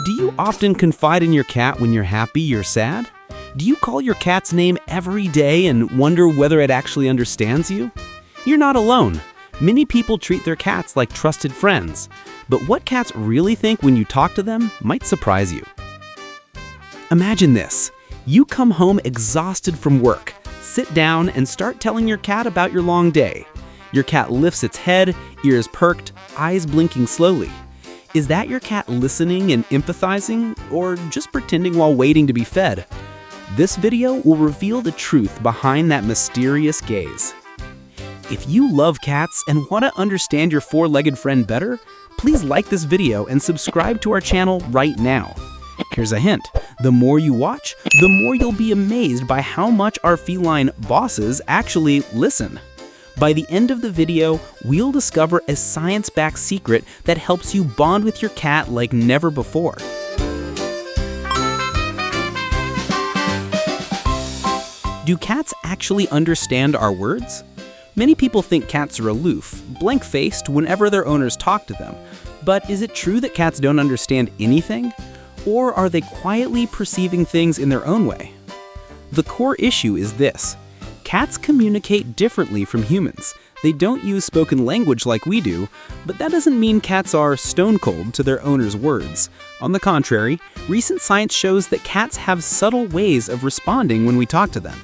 Do you often confide in your cat when you're happy or sad? Do you call your cat's name every day and wonder whether it actually understands you? You're not alone. Many people treat their cats like trusted friends, but what cats really think when you talk to them might surprise you. Imagine this. You come home exhausted from work, sit down, and start telling your cat about your long day. Your cat lifts its head, ears perked, eyes blinking slowly. Is that your cat listening and empathizing, or just pretending while waiting to be fed? This video will reveal the truth behind that mysterious gaze. If you love cats and want to understand your four-legged friend better, please like this video and subscribe to our channel right now. Here's a hint. The more you watch, the more you'll be amazed by how much our feline bosses actually listen. By the end of the video, we'll discover a science-backed secret that helps you bond with your cat like never before. Do cats actually understand our words? Many people think cats are aloof, blank-faced whenever their owners talk to them. But is it true that cats don't understand anything? Or are they quietly perceiving things in their own way? The core issue is this. Cats communicate differently from humans. They don't use spoken language like we do, but that doesn't mean cats are stone cold to their owner's words. On the contrary, recent science shows that cats have subtle ways of responding when we talk to them.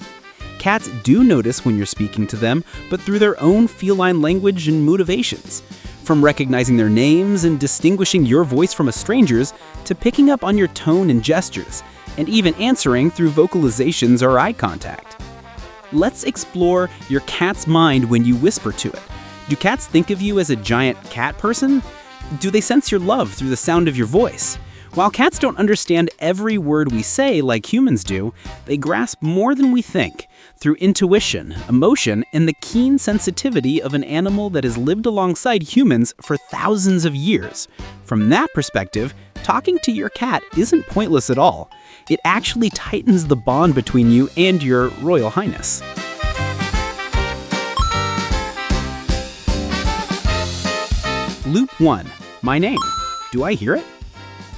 Cats do notice when you're speaking to them, but through their own feline language and motivations. From recognizing their names and distinguishing your voice from a stranger's, to picking up on your tone and gestures, and even answering through vocalizations or eye contact. Let's explore your cat's mind when you whisper to it. Do cats think of you as a giant cat person? Do they sense your love through the sound of your voice? While cats don't understand every word we say like humans do, they grasp more than we think through intuition, emotion, and the keen sensitivity of an animal that has lived alongside humans for thousands of years. From that perspective, talking to your cat isn't pointless at all. It actually tightens the bond between you and your Royal Highness. Loop 1. My name. Do I hear it?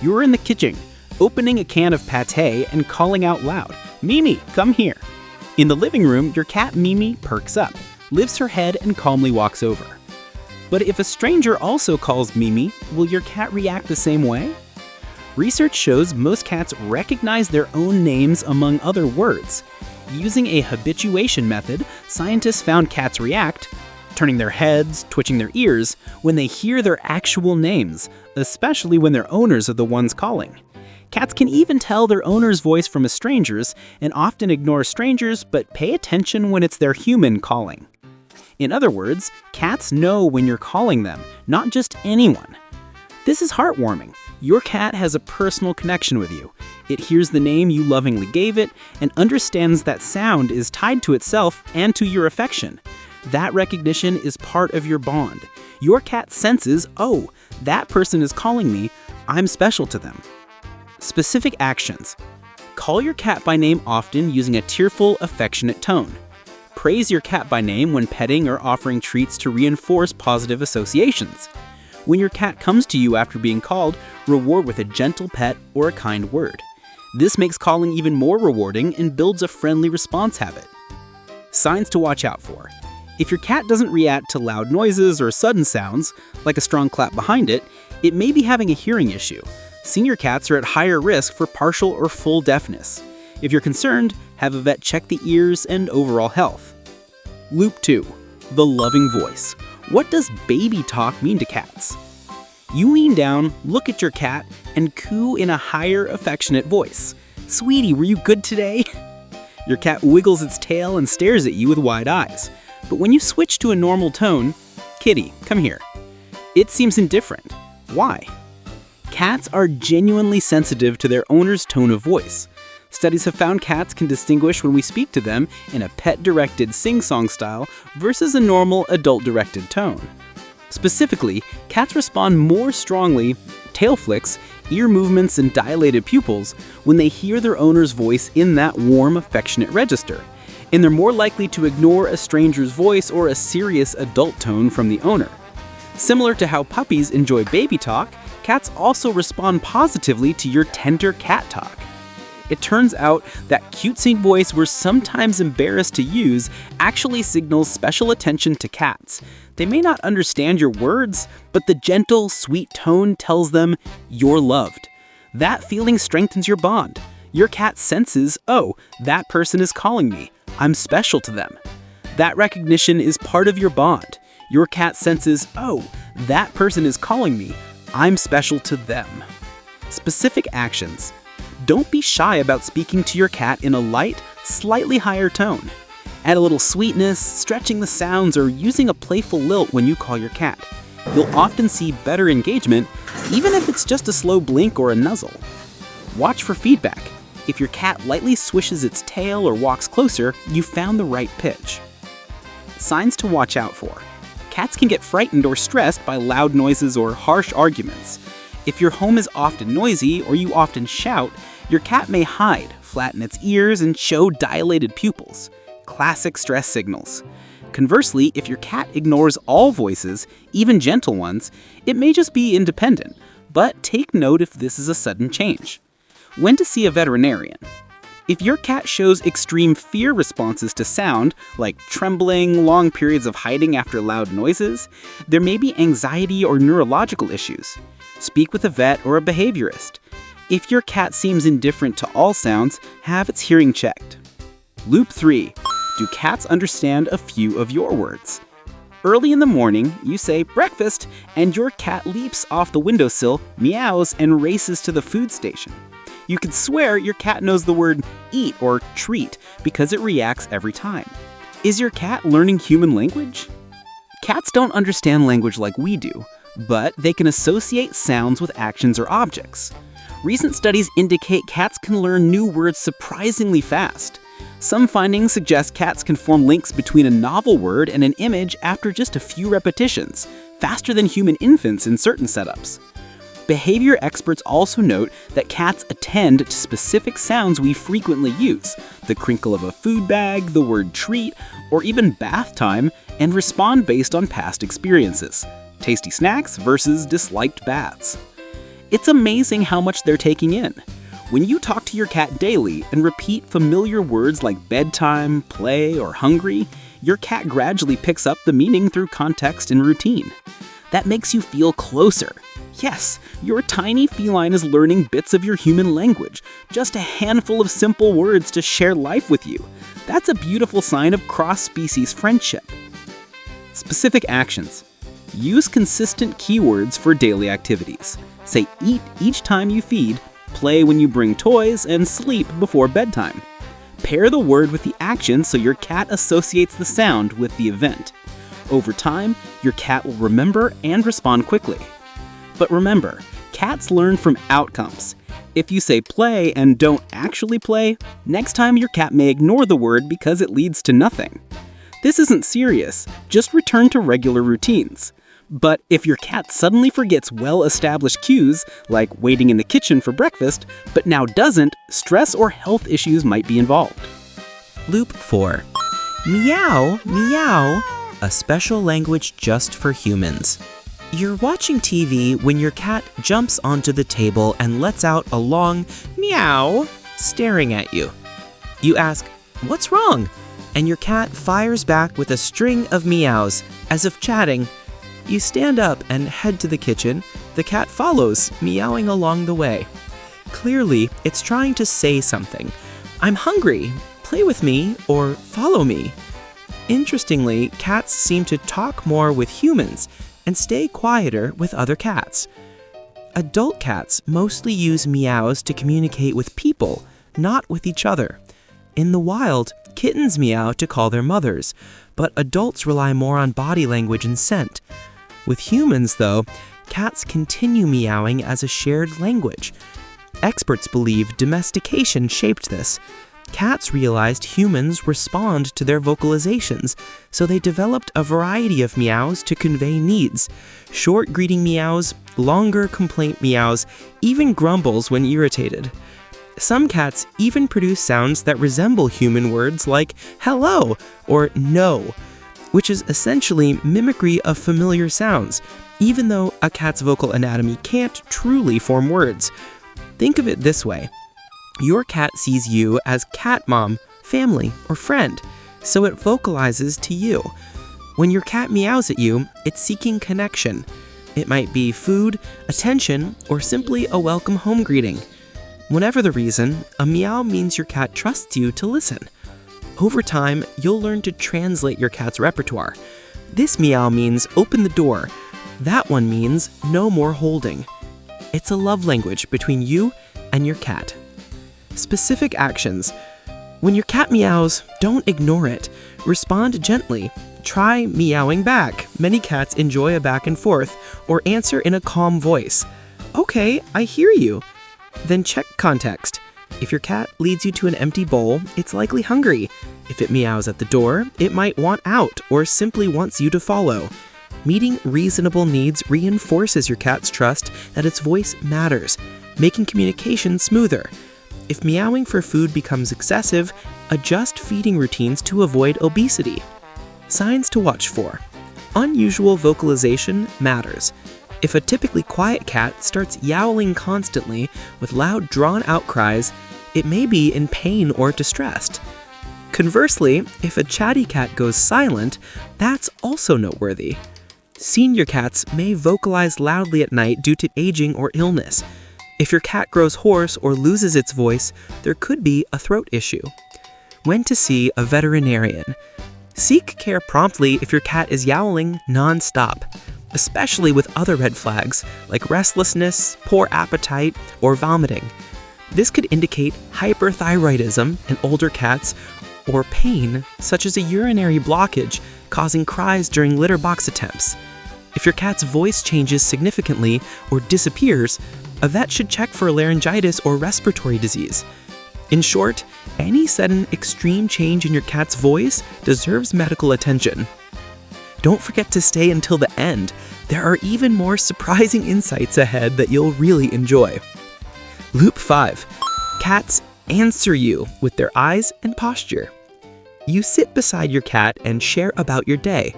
You're in the kitchen, opening a can of pâté and calling out loud, "Mimi, come here." In the living room, your cat Mimi perks up, lifts her head, and calmly walks over. But if a stranger also calls Mimi, will your cat react the same way? Research shows most cats recognize their own names among other words. Using a habituation method, scientists found cats react, turning their heads, twitching their ears, when they hear their actual names, especially when their owners are the ones calling. Cats can even tell their owner's voice from a stranger's, and often ignore strangers but pay attention when it's their human calling. In other words, cats know when you're calling them, not just anyone. This is heartwarming. Your cat has a personal connection with you. It hears the name you lovingly gave it and understands that sound is tied to itself and to your affection. That recognition is part of your bond. Your cat senses, oh, that person is calling me, I'm special to them. Specific actions. Call your cat by name often using a tearful, affectionate tone. Praise your cat by name when petting or offering treats to reinforce positive associations. When your cat comes to you after being called, reward with a gentle pet or a kind word. This makes calling even more rewarding and builds a friendly response habit. Signs to watch out for. If your cat doesn't react to loud noises or sudden sounds, like a strong clap behind it, it may be having a hearing issue. Senior cats are at higher risk for partial or full deafness. If you're concerned, have a vet check the ears and overall health. Loop 2. The loving voice. What does baby talk mean to cats? You lean down, look at your cat, and coo in a higher, affectionate voice. "Sweetie, were you good today?" Your cat wiggles its tail and stares at you with wide eyes. But when you switch to a normal tone, "Kitty, come here," it seems indifferent. Why? Cats are genuinely sensitive to their owner's tone of voice. Studies have found cats can distinguish when we speak to them in a pet-directed sing-song style versus a normal adult-directed tone. Specifically, cats respond more strongly, tail flicks, ear movements, and dilated pupils when they hear their owner's voice in that warm, affectionate register. And they're more likely to ignore a stranger's voice or a serious adult tone from the owner. Similar to how puppies enjoy baby talk, Cats also respond positively to your tender cat talk. It turns out that cutesy voice we're sometimes embarrassed to use actually signals special attention to cats. They may not understand your words, but the gentle, sweet tone tells them you're loved. That feeling strengthens your bond. Your cat senses, oh, that person is calling me. I'm special to them. That recognition is part of your bond. Your cat senses, oh, that person is calling me. I'm special to them. Specific actions. Don't be shy about speaking to your cat in a light, slightly higher tone. Add a little sweetness, stretching the sounds, or using a playful lilt when you call your cat. You'll often see better engagement, even if it's just a slow blink or a nuzzle. Watch for feedback. If your cat lightly swishes its tail or walks closer, you found the right pitch. Signs to watch out for. Cats can get frightened or stressed by loud noises or harsh arguments. If your home is often noisy or you often shout, your cat may hide, flatten its ears, and show dilated pupils. Classic stress signals. Conversely, if your cat ignores all voices, even gentle ones, it may just be independent, but take note if this is a sudden change. When to see a veterinarian. If your cat shows extreme fear responses to sound, like trembling, long periods of hiding after loud noises, there may be anxiety or neurological issues. Speak with a vet or a behaviorist. If your cat seems indifferent to all sounds, have its hearing checked. Loop 3. Do cats understand a few of your words? Early in the morning, you say breakfast, and your cat leaps off the windowsill, meows, and races to the food station. You could swear your cat knows the word eat or treat because it reacts every time. Is your cat learning human language? Cats don't understand language like we do, but they can associate sounds with actions or objects. Recent studies indicate cats can learn new words surprisingly fast. Some findings suggest cats can form links between a novel word and an image after just a few repetitions, faster than human infants in certain setups. Behavior experts also note that cats attend to specific sounds we frequently use, the crinkle of a food bag, the word treat, or even bath time, and respond based on past experiences. Tasty snacks versus disliked baths. It's amazing how much they're taking in. When you talk to your cat daily and repeat familiar words like bedtime, play, or hungry, your cat gradually picks up the meaning through context and routine. That makes you feel closer. Yes, your tiny feline is learning bits of your human language, just a handful of simple words to share life with you. That's a beautiful sign of cross-species friendship. Specific actions. Use consistent keywords for daily activities. Say eat each time you feed, play when you bring toys, and sleep before bedtime. Pair the word with the action so your cat associates the sound with the event. Over time, your cat will remember and respond quickly. But remember, cats learn from outcomes. If you say play and don't actually play, next time your cat may ignore the word because it leads to nothing. This isn't serious, just return to regular routines. But if your cat suddenly forgets well-established cues, like waiting in the kitchen for breakfast, but now doesn't, stress or health issues might be involved. Loop 4. Meow, meow, a special language just for humans. You're watching TV when your cat jumps onto the table and lets out a long meow, staring at you. You ask, "What's wrong?" And your cat fires back with a string of meows, as if chatting. You stand up and head to the kitchen. The cat follows, meowing along the way. Clearly, it's trying to say something. "I'm hungry, play with me," or "follow me." Interestingly, cats seem to talk more with humans and stay quieter with other cats. Adult cats mostly use meows to communicate with people, not with each other. In the wild, kittens meow to call their mothers, but adults rely more on body language and scent. With humans, though, cats continue meowing as a shared language. Experts believe domestication shaped this. Cats realized humans respond to their vocalizations, so they developed a variety of meows to convey needs. Short greeting meows, longer complaint meows, even grumbles when irritated. Some cats even produce sounds that resemble human words like hello or no. which is essentially mimicry of familiar sounds, even though a cat's vocal anatomy can't truly form words. Think of it this way. Your cat sees you as cat mom, family, or friend, so it vocalizes to you. When your cat meows at you, it's seeking connection. It might be food, attention, or simply a welcome home greeting. Whatever the reason, a meow means your cat trusts you to listen. Over time, you'll learn to translate your cat's repertoire. This meow means open the door. That one means no more holding. It's a love language between you and your cat. Specific actions. When your cat meows, don't ignore it. Respond gently. Try meowing back. Many cats enjoy a back and forth, or answer in a calm voice. Okay, I hear you. Then check context. If your cat leads you to an empty bowl, it's likely hungry. If it meows at the door, it might want out or simply wants you to follow. Meeting reasonable needs reinforces your cat's trust that its voice matters, making communication smoother. If meowing for food becomes excessive, adjust feeding routines to avoid obesity. Signs to watch for. Unusual vocalization matters. If a typically quiet cat starts yowling constantly with loud drawn-out cries, it may be in pain or distressed. Conversely, if a chatty cat goes silent, that's also noteworthy. Senior cats may vocalize loudly at night due to aging or illness. If your cat grows hoarse or loses its voice, there could be a throat issue. When to see a veterinarian. Seek care promptly if your cat is yowling non-stop, especially with other red flags like restlessness, poor appetite, or vomiting. This could indicate hyperthyroidism in older cats or pain, such as a urinary blockage causing cries during litter box attempts. If your cat's voice changes significantly or disappears, a vet should check for laryngitis or respiratory disease. In short, any sudden extreme change in your cat's voice deserves medical attention. Don't forget to stay until the end. There are even more surprising insights ahead that you'll really enjoy. Loop 5. Cats answer you with their eyes and posture. You sit beside your cat and share about your day.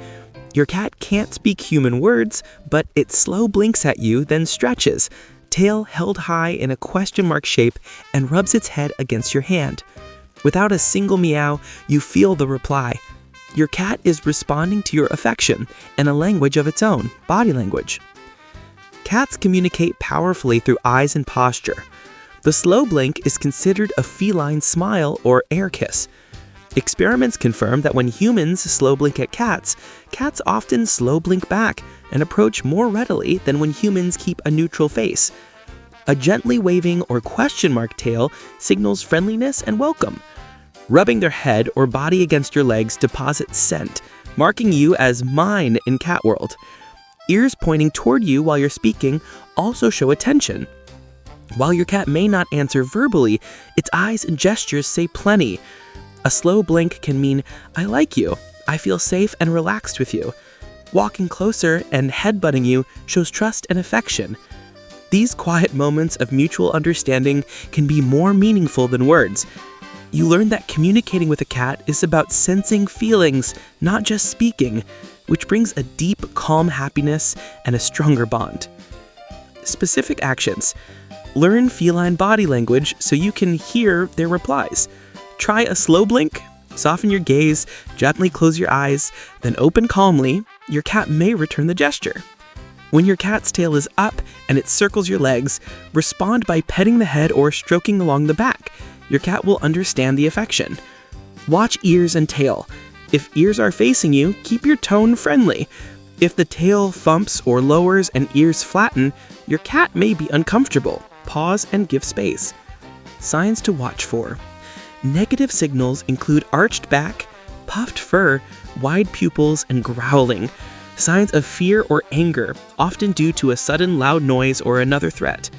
Your cat can't speak human words, but it slow blinks at you, then stretches, tail held high in a question mark shape, and rubs its head against your hand. Without a single meow, you feel the reply. Your cat is responding to your affection in a language of its own, body language. Cats communicate powerfully through eyes and posture. The slow blink is considered a feline smile or air kiss. Experiments confirm that when humans slow blink at cats, cats often slow blink back and approach more readily than when humans keep a neutral face. A gently waving or question mark tail signals friendliness and welcome. Rubbing their head or body against your legs deposits scent, marking you as mine in cat world. Ears pointing toward you while you're speaking also show attention. While your cat may not answer verbally, its eyes and gestures say plenty. A slow blink can mean, I like you, I feel safe and relaxed with you. Walking closer and headbutting you shows trust and affection. These quiet moments of mutual understanding can be more meaningful than words. You learn that communicating with a cat is about sensing feelings, not just speaking, which brings a deep, calm happiness and a stronger bond. Specific actions. Learn feline body language so you can hear their replies. Try a slow blink, soften your gaze, gently close your eyes, then open calmly. Your cat may return the gesture. When your cat's tail is up and it circles your legs, respond by petting the head or stroking along the back. Your cat will understand the affection. Watch ears and tail. If ears are facing you, keep your tone friendly. If the tail thumps or lowers and ears flatten, your cat may be uncomfortable. Pause and give space. Signs to watch for. Negative signals include arched back, puffed fur, wide pupils, and growling. Signs of fear or anger, often due to a sudden loud noise or another threat.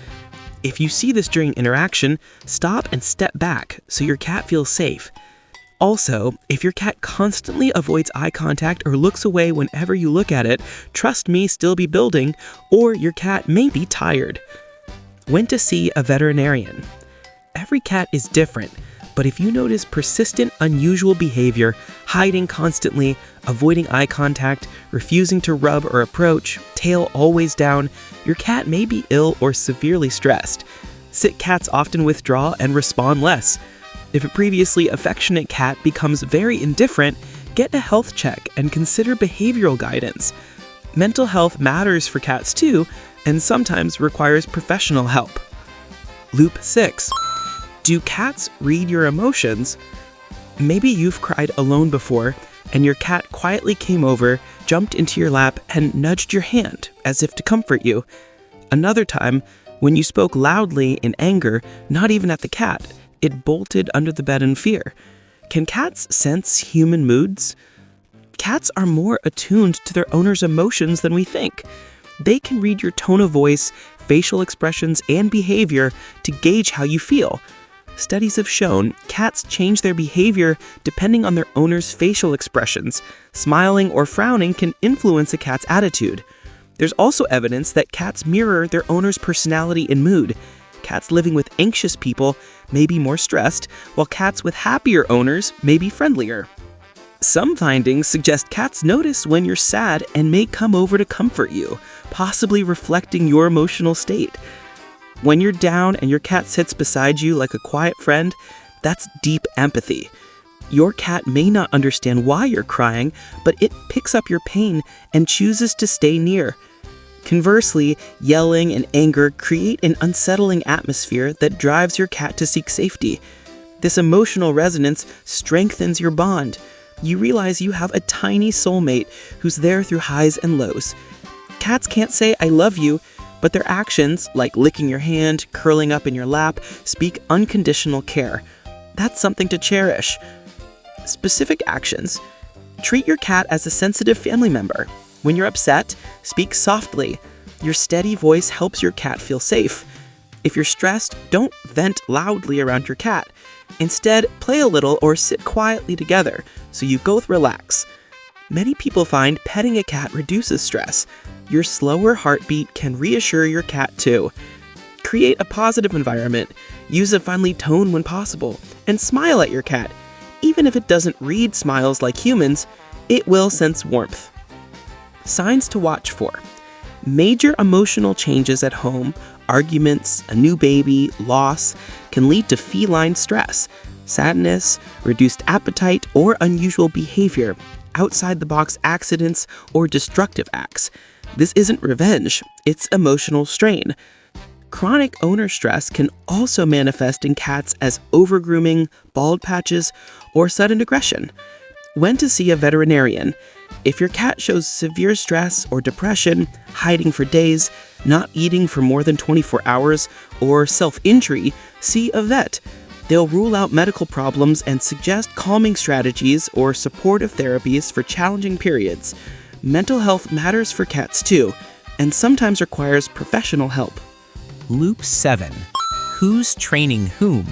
If you see this during interaction, stop and step back so your cat feels safe. Also, if your cat constantly avoids eye contact or looks away whenever you look at it, trust me, still be building, or your cat may be tired. When to see a veterinarian. Every cat is different, But if you notice persistent, unusual behavior, hiding constantly, avoiding eye contact, refusing to rub or approach, tail always down, your cat may be ill or severely stressed. Sick cats often withdraw and respond less. If a previously affectionate cat becomes very indifferent, get a health check and consider behavioral guidance. Mental health matters for cats too, and sometimes requires professional help. Loop 6. Do cats read your emotions? Maybe you've cried alone before, and your cat quietly came over, jumped into your lap, and nudged your hand as if to comfort you. Another time, when you spoke loudly in anger, not even at the cat, it bolted under the bed in fear. Can cats sense human moods? Cats are more attuned to their owner's emotions than we think. They can read your tone of voice, facial expressions, and behavior to gauge how you feel. Studies have shown cats change their behavior depending on their owner's facial expressions. Smiling or frowning can influence a cat's attitude. There's also evidence that cats mirror their owner's personality and mood. Cats living with anxious people may be more stressed, while cats with happier owners may be friendlier. Some findings suggest cats notice when you're sad and may come over to comfort you, possibly reflecting your emotional state. When you're down and your cat sits beside you like a quiet friend, that's deep empathy. Your cat may not understand why you're crying, but it picks up your pain and chooses to stay near. Conversely, yelling and anger create an unsettling atmosphere that drives your cat to seek safety. This emotional resonance strengthens your bond. You realize you have a tiny soulmate who's there through highs and lows. Cats can't say "I love you," but their actions, like licking your hand, curling up in your lap, speak unconditional care. That's something to cherish. Specific actions. Treat your cat as a sensitive family member. When you're upset, speak softly. Your steady voice helps your cat feel safe. If you're stressed, don't vent loudly around your cat. Instead, play a little or sit quietly together so you both relax. Many people find petting a cat reduces stress. Your slower heartbeat can reassure your cat too. Create a positive environment, use a friendly tone when possible, and smile at your cat. Even if it doesn't read smiles like humans, it will sense warmth. Signs to watch for. Major emotional changes at home, arguments, a new baby, loss, can lead to feline stress, sadness, reduced appetite, or unusual behavior, outside-the-box accidents, or destructive acts. This isn't revenge, it's emotional strain. Chronic owner stress can also manifest in cats as overgrooming, bald patches, or sudden aggression. When to see a veterinarian. If your cat shows severe stress or depression, hiding for days, not eating for more than 24 hours, or self-injury, see a vet. They'll rule out medical problems and suggest calming strategies or supportive therapies for challenging periods. Mental health matters for cats too, and sometimes requires professional help. Loop 7. Who's training whom?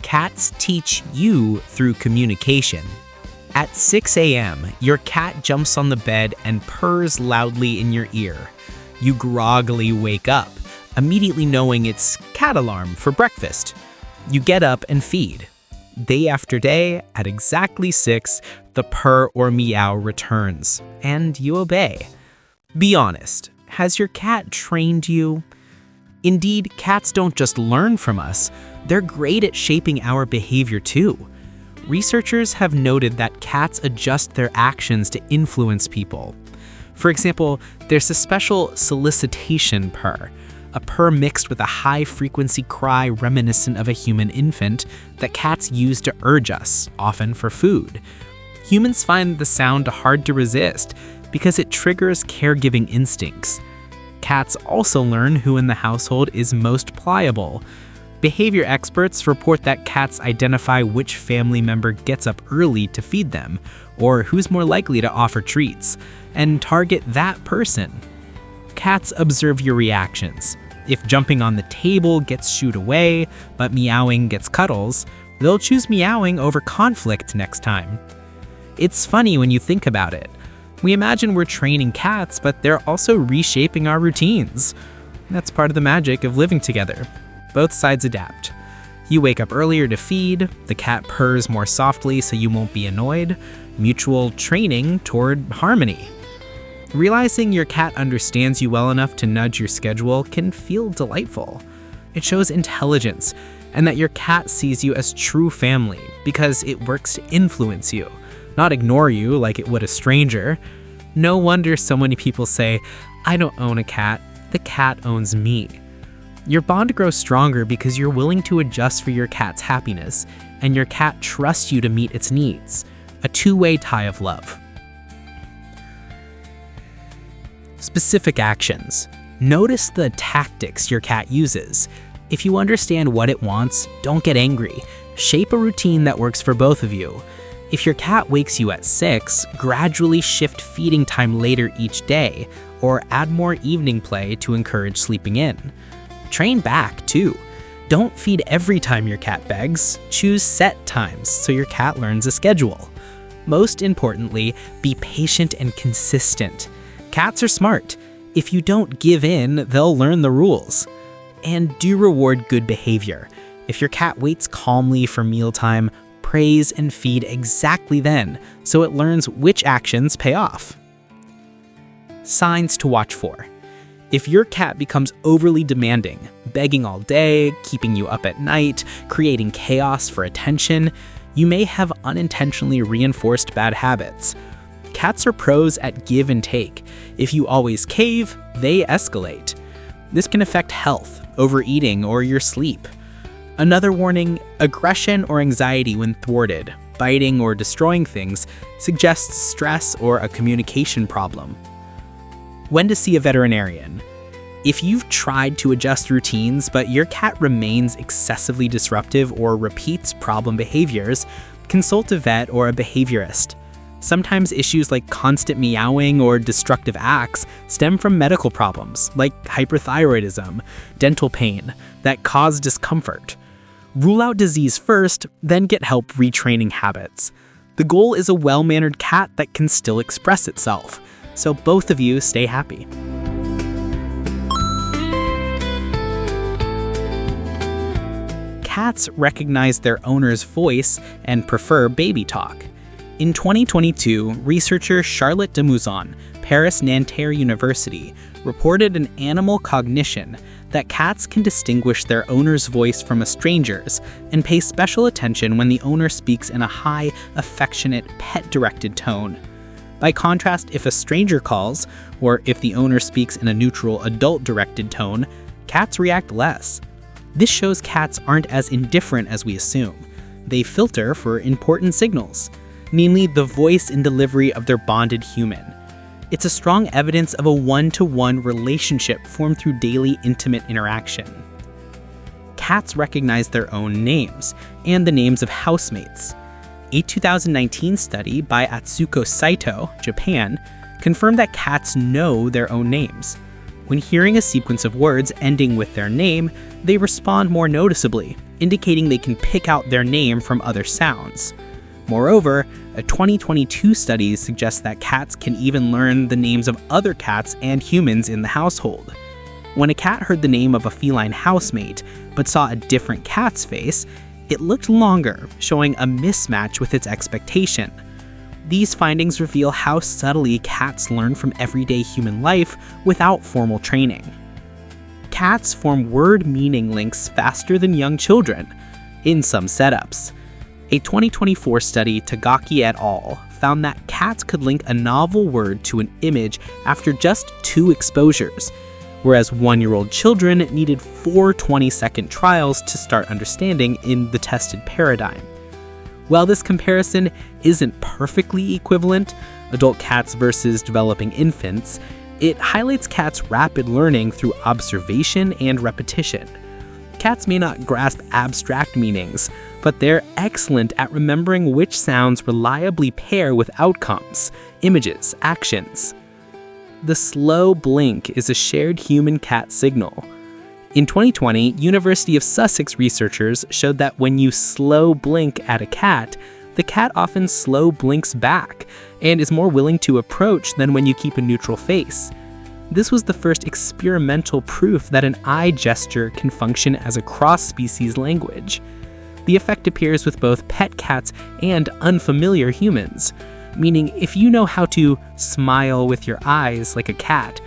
Cats teach you through communication. At 6 a.m., your cat jumps on the bed and purrs loudly in your ear. You groggily wake up, immediately knowing it's cat alarm for breakfast. You get up and feed. Day after day, at exactly 6, the purr or meow returns, and you obey. Be honest, has your cat trained you? Indeed, cats don't just learn from us, they're great at shaping our behavior too. Researchers have noted that cats adjust their actions to influence people. For example, there's a special solicitation purr, a purr mixed with a high-frequency cry reminiscent of a human infant that cats use to urge us, often for food. Humans find the sound hard to resist because it triggers caregiving instincts. Cats also learn who in the household is most pliable. Behavior experts report that cats identify which family member gets up early to feed them, or who's more likely to offer treats, and target that person. Cats observe your reactions. If jumping on the table gets shooed away, but meowing gets cuddles, they'll choose meowing over conflict next time. It's funny when you think about it. We imagine we're training cats, but they're also reshaping our routines. That's part of the magic of living together. Both sides adapt. You wake up earlier to feed, the cat purrs more softly so you won't be annoyed, mutual training toward harmony. Realizing your cat understands you well enough to nudge your schedule can feel delightful. It shows intelligence and that your cat sees you as true family because it works to influence you, not ignore you like it would a stranger. No wonder so many people say, "I don't own a cat, the cat owns me." Your bond grows stronger because you're willing to adjust for your cat's happiness, and your cat trusts you to meet its needs. A two-way tie of love. Specific actions. Notice the tactics your cat uses. If you understand what it wants, don't get angry. Shape a routine that works for both of you. If your cat wakes you at 6, gradually shift feeding time later each day, or add more evening play to encourage sleeping in. Train back, too. Don't feed every time your cat begs. Choose set times so your cat learns a schedule. Most importantly, be patient and consistent. Cats are smart. If you don't give in, they'll learn the rules. And do reward good behavior. If your cat waits calmly for mealtime, praise and feed exactly then, so it learns which actions pay off. Signs to watch for. If your cat becomes overly demanding, begging all day, keeping you up at night, creating chaos for attention, you may have unintentionally reinforced bad habits. Cats are pros at give and take. If you always cave, they escalate. This can affect health, overeating, or your sleep. Another warning, aggression or anxiety when thwarted, biting or destroying things, suggests stress or a communication problem. When to see a veterinarian. If you've tried to adjust routines but your cat remains excessively disruptive or repeats problem behaviors, consult a vet or a behaviorist. Sometimes issues like constant meowing or destructive acts stem from medical problems like hyperthyroidism, dental pain, that cause discomfort. Rule out disease first, then get help retraining habits. The goal is a well-mannered cat that can still express itself, so both of you stay happy. Cats recognize their owner's voice and prefer baby talk. In 2022, researcher Charlotte de Mouzon, Paris Nanterre University, reported in Animal Cognition that cats can distinguish their owner's voice from a stranger's and pay special attention when the owner speaks in a high, affectionate, pet-directed tone. By contrast, if a stranger calls, or if the owner speaks in a neutral, adult-directed tone, cats react less. This shows cats aren't as indifferent as we assume. They filter for important signals, namely the voice and delivery of their bonded human. It's a strong evidence of a one-to-one relationship formed through daily intimate interaction. Cats recognize their own names and the names of housemates. A 2019 study by Atsuko Saito, Japan, confirmed that cats know their own names. When hearing a sequence of words ending with their name, they respond more noticeably, indicating they can pick out their name from other sounds. Moreover, a 2022 study suggests that cats can even learn the names of other cats and humans in the household. When a cat heard the name of a feline housemate, but saw a different cat's face, it looked longer, showing a mismatch with its expectation. These findings reveal how subtly cats learn from everyday human life without formal training. Cats form word meaning links faster than young children, in some setups. A 2024 study, Tagaki et al., found that cats could link a novel word to an image after just 2 exposures, whereas 1-year-old children needed 4 20-second trials to start understanding in the tested paradigm. While this comparison isn't perfectly equivalent, adult cats versus developing infants, it highlights cats' rapid learning through observation and repetition. Cats may not grasp abstract meanings, but they're excellent at remembering which sounds reliably pair with outcomes, images, actions. The slow blink is a shared human-cat signal. In 2020, University of Sussex researchers showed that when you slow blink at a cat, the cat often slow blinks back and is more willing to approach than when you keep a neutral face. This was the first experimental proof that an eye gesture can function as a cross-species language. The effect appears with both pet cats and unfamiliar humans, meaning if you know how to smile with your eyes like a cat,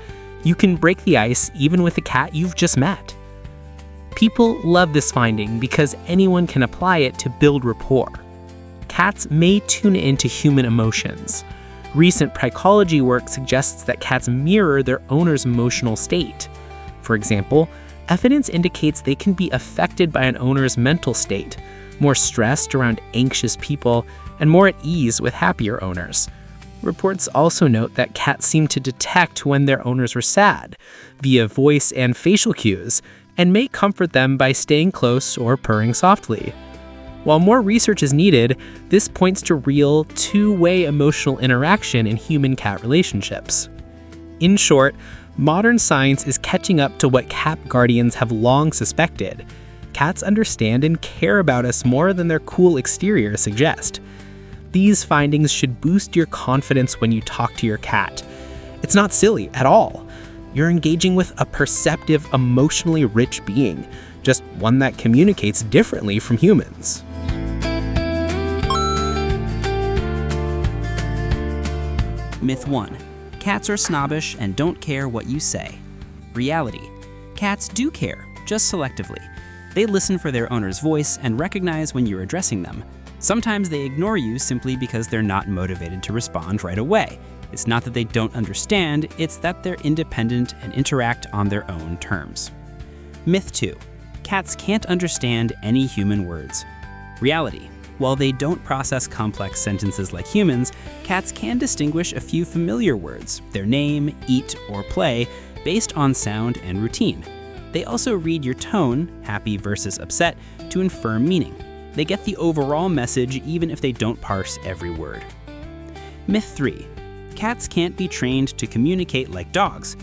you can break the ice even with a cat you've just met. People love this finding because anyone can apply it to build rapport. Cats may tune into human emotions. Recent psychology work suggests that cats mirror their owner's emotional state. For example, evidence indicates they can be affected by an owner's mental state, more stressed around anxious people and more at ease with happier owners. Reports also note that cats seem to detect when their owners were sad via voice and facial cues, and may comfort them by staying close or purring softly. While more research is needed, this points to real, two-way emotional interaction in human-cat relationships. In short, modern science is catching up to what cat guardians have long suspected. Cats understand and care about us more than their cool exterior suggest. These findings should boost your confidence when you talk to your cat. It's not silly at all. You're engaging with a perceptive, emotionally rich being, just one that communicates differently from humans. Myth 1. Cats are snobbish and don't care what you say. Reality. Cats do care, just selectively. They listen for their owner's voice and recognize when you're addressing them. Sometimes they ignore you simply because they're not motivated to respond right away. It's not that they don't understand, it's that they're independent and interact on their own terms. Myth 2. Cats can't understand any human words. Reality. While they don't process complex sentences like humans, cats can distinguish a few familiar words, their name, eat, or play, based on sound and routine. They also read your tone, happy versus upset, to infer meaning. They get the overall message even if they don't parse every word. Myth 3. Cats can't be trained to communicate like dogs.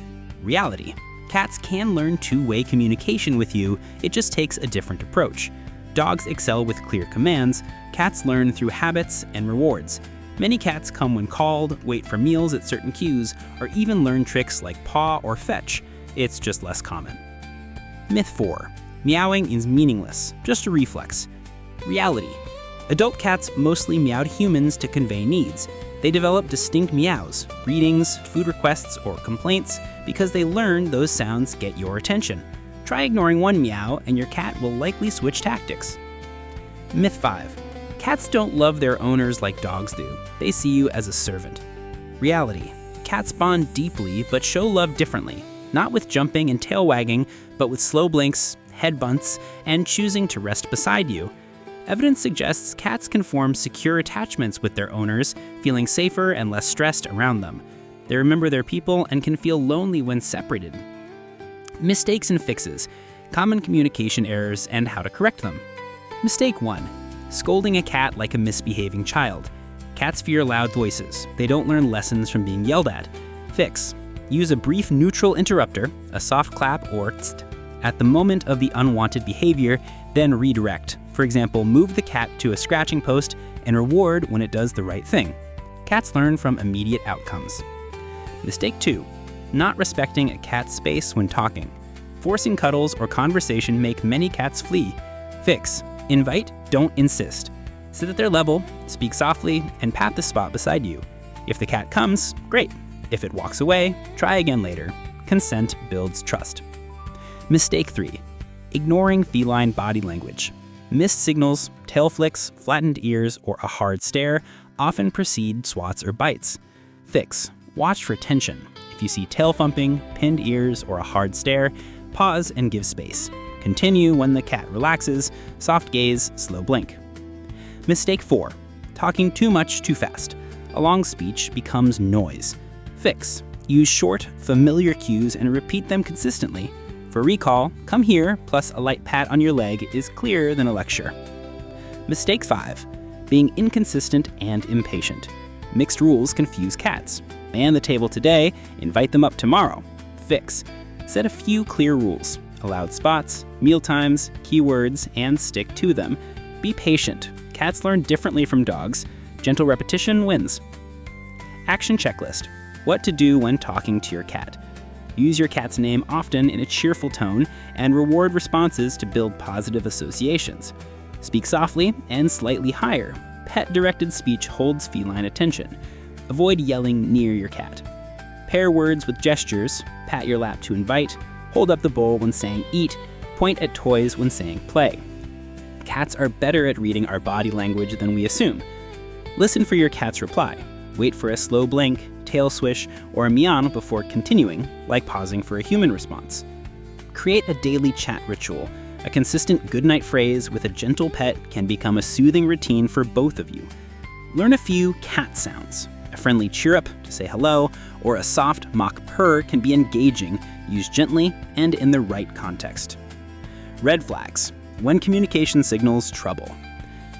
Reality. Cats can learn two-way communication with you, it just takes a different approach. Dogs excel with clear commands, cats learn through habits and rewards. Many cats come when called, wait for meals at certain cues, or even learn tricks like paw or fetch. It's just less common. Myth 4. Meowing is meaningless, just a reflex. Reality. Adult cats mostly meow to humans to convey needs. They develop distinct meows, greetings, food requests, or complaints because they learn those sounds get your attention. Try ignoring one meow and your cat will likely switch tactics. Myth 5. Cats don't love their owners like dogs do. They see you as a servant. Reality. Cats bond deeply but show love differently, not with jumping and tail wagging, but with slow blinks, head bunts, and choosing to rest beside you. Evidence suggests cats can form secure attachments with their owners, feeling safer and less stressed around them. They remember their people and can feel lonely when separated. Mistakes and fixes, common communication errors, and how to correct them. Mistake 1. Scolding a cat like a misbehaving child. Cats fear loud voices. They don't learn lessons from being yelled at. Fix. Use a brief neutral interrupter, a soft clap or tst, at the moment of the unwanted behavior, then redirect. For example, move the cat to a scratching post and reward when it does the right thing. Cats learn from immediate outcomes. Mistake 2. Not respecting a cat's space when talking. Forcing cuddles or conversation make many cats flee. Fix. Invite, don't insist. Sit at their level, speak softly, and pat the spot beside you. If the cat comes, great. If it walks away, try again later. Consent builds trust. Mistake 3. Ignoring feline body language. Missed signals, tail flicks, flattened ears, or a hard stare often precede swats or bites. Fix. Watch for tension. If you see tail thumping, pinned ears, or a hard stare, pause and give space. Continue when the cat relaxes, soft gaze, slow blink. Mistake 4. Talking too much too fast. A long speech becomes noise. Fix. Use short, familiar cues and repeat them consistently. For recall, come here plus a light pat on your leg is clearer than a lecture. Mistake 5. Being inconsistent and impatient. Mixed rules confuse cats. Man the table today, invite them up tomorrow. Fix. Set a few clear rules. Allowed spots, meal times, keywords, and stick to them. Be patient. Cats learn differently from dogs. Gentle repetition wins. Action checklist. What to do when talking to your cat. Use your cat's name often in a cheerful tone and reward responses to build positive associations. Speak softly and slightly higher. Pet-directed speech holds feline attention. Avoid yelling near your cat. Pair words with gestures. Pat your lap to invite. Hold up the bowl when saying eat. Point at toys when saying play. Cats are better at reading our body language than we assume. Listen for your cat's reply. Wait for a slow blink, tail swish, or a meow before continuing, like pausing for a human response. Create a daily chat ritual. A consistent goodnight phrase with a gentle pet can become a soothing routine for both of you. Learn a few cat sounds. A friendly chirrup to say hello, or a soft mock purr can be engaging, used gently and in the right context. Red flags. When communication signals trouble.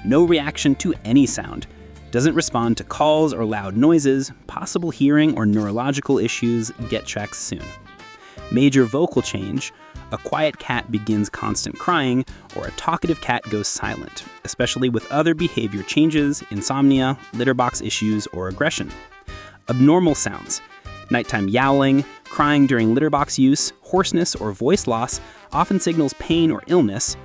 No reaction to any sound. Doesn't respond to calls or loud noises. Possible hearing or neurological issues. Get checked soon. Major vocal change. A quiet cat begins constant crying, or a talkative cat goes silent, especially with other behavior changes, insomnia, litter box issues, or aggression. Abnormal sounds. Nighttime yowling, crying during litter box use, hoarseness or voice loss often signals pain or illness.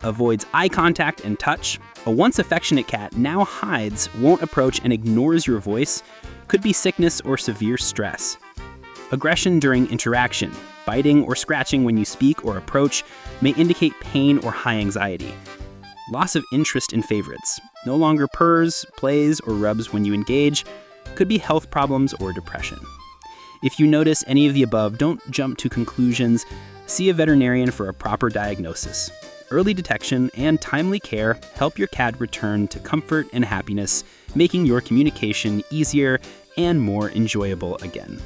Avoids eye contact and touch. A once affectionate cat now hides, won't approach, and ignores your voice. Could be sickness or severe stress. Aggression during interaction. Biting or scratching when you speak or approach may indicate pain or high anxiety. Loss of interest in favorites. No longer purrs, plays, or rubs when you engage. Could be health problems or depression. If you notice any of the above, don't jump to conclusions. See a veterinarian for a proper diagnosis. Early detection and timely care help your cat return to comfort and happiness, making your communication easier and more enjoyable again.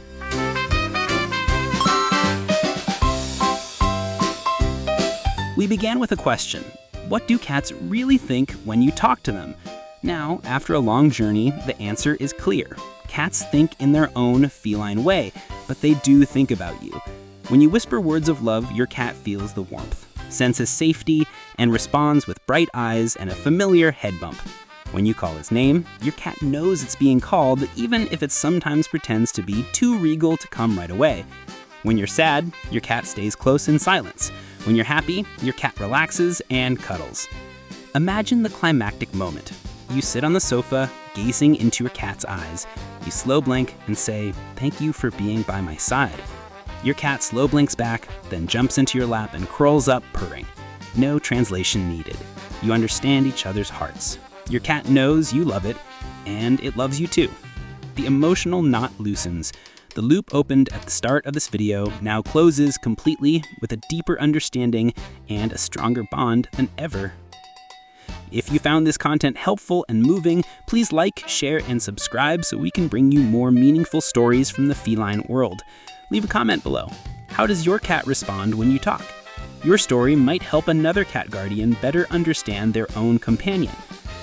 We began with a question. What do cats really think when you talk to them? Now, after a long journey, the answer is clear. Cats think in their own feline way, but they do think about you. When you whisper words of love, your cat feels the warmth, senses safety, and responds with bright eyes and a familiar head bump. When you call his name, your cat knows it's being called, even if it sometimes pretends to be too regal to come right away. When you're sad, your cat stays close in silence. When you're happy, your cat relaxes and cuddles. Imagine the climactic moment. You sit on the sofa, gazing into your cat's eyes. You slow blink and say, "Thank you for being by my side." Your cat slow blinks back, then jumps into your lap and curls up purring. No translation needed. You understand each other's hearts. Your cat knows you love it, and it loves you too. The emotional knot loosens. The loop opened at the start of this video now closes completely with a deeper understanding and a stronger bond than ever. If you found this content helpful and moving, please like, share, and subscribe so we can bring you more meaningful stories from the feline world. Leave a comment below. How does your cat respond when you talk? Your story might help another cat guardian better understand their own companion.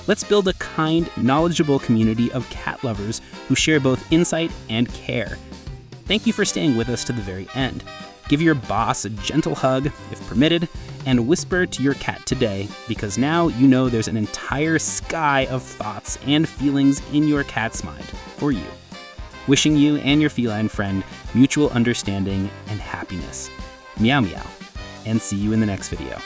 Let's build a kind, knowledgeable community of cat lovers who share both insight and care. Thank you for staying with us to the very end. Give your boss a gentle hug, if permitted, and whisper to your cat today, because now you know there's an entire sky of thoughts and feelings in your cat's mind for you. Wishing you and your feline friend mutual understanding and happiness. Meow meow, and see you in the next video.